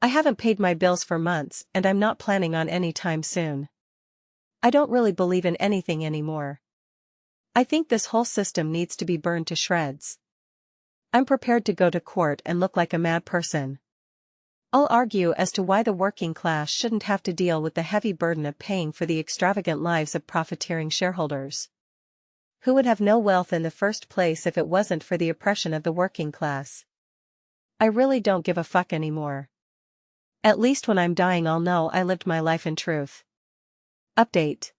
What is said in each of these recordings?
I haven't paid my bills for months and I'm not planning on any time soon. I don't really believe in anything anymore. I think this whole system needs to be burned to shreds. I'm prepared to go to court and look like a mad person. I'll argue as to why the working class shouldn't have to deal with the heavy burden of paying for the extravagant lives of profiteering shareholders, who would have no wealth in the first place if it wasn't for the oppression of the working class. I really don't give a fuck anymore. At least when I'm dying I'll know I lived my life in truth. Update.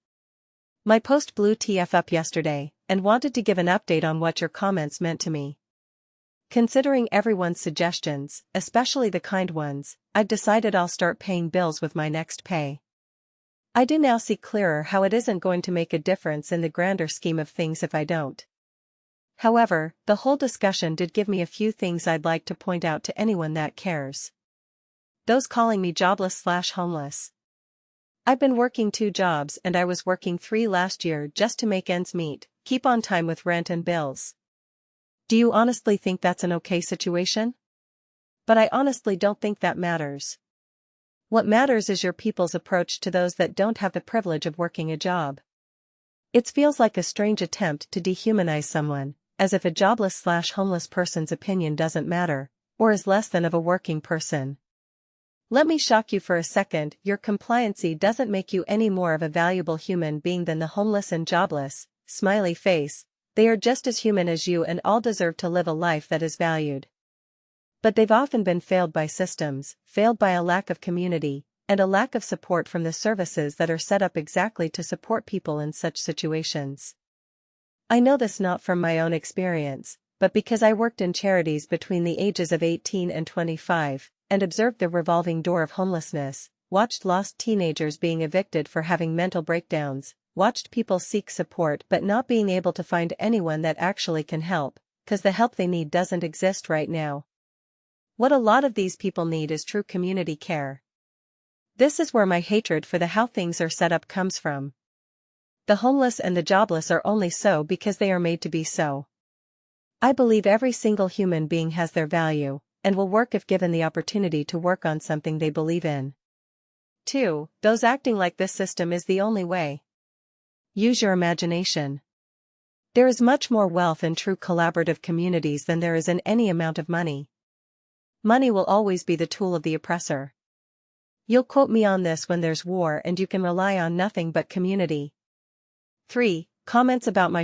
My post blew TF up yesterday, and wanted to give an update on what your comments meant to me. Considering everyone's suggestions, especially the kind ones, I've decided I'll start paying bills with my next pay. I do now see clearer how it isn't going to make a difference in the grander scheme of things if I don't. However, the whole discussion did give me a few things I'd like to point out to anyone that cares. Those calling me jobless/homeless. I've been working 2 jobs and I was working 3 last year just to make ends meet, keep on time with rent and bills. Do you honestly think that's an okay situation? But I honestly don't think that matters. What matters is your people's approach to those that don't have the privilege of working a job. It feels like a strange attempt to dehumanize someone, as if a jobless/homeless person's opinion doesn't matter, or is less than of a working person. Let me shock you for a second, your compliancy doesn't make you any more of a valuable human being than the homeless and jobless, smiley face. They are just as human as you and all deserve to live a life that is valued. But they've often been failed by systems, failed by a lack of community, and a lack of support from the services that are set up exactly to support people in such situations. I know this not from my own experience, but because I worked in charities between the ages of 18 and 25, and observed the revolving door of homelessness, watched lost teenagers being evicted for having mental breakdowns, watched people seek support but not being able to find anyone that actually can help, cause the help they need doesn't exist right now. What a lot of these people need is true community care. This is where my hatred for the how things are set up comes from. The homeless and the jobless are only so because they are made to be so. I believe every single human being has their value, and will work if given the opportunity to work on something they believe in. 2. Those acting like this system is the only way. Use your imagination. There is much more wealth in true collaborative communities than there is in any amount of money. Money will always be the tool of the oppressor. You'll quote me on this when there's war and you can rely on nothing but community. 3. Comments about my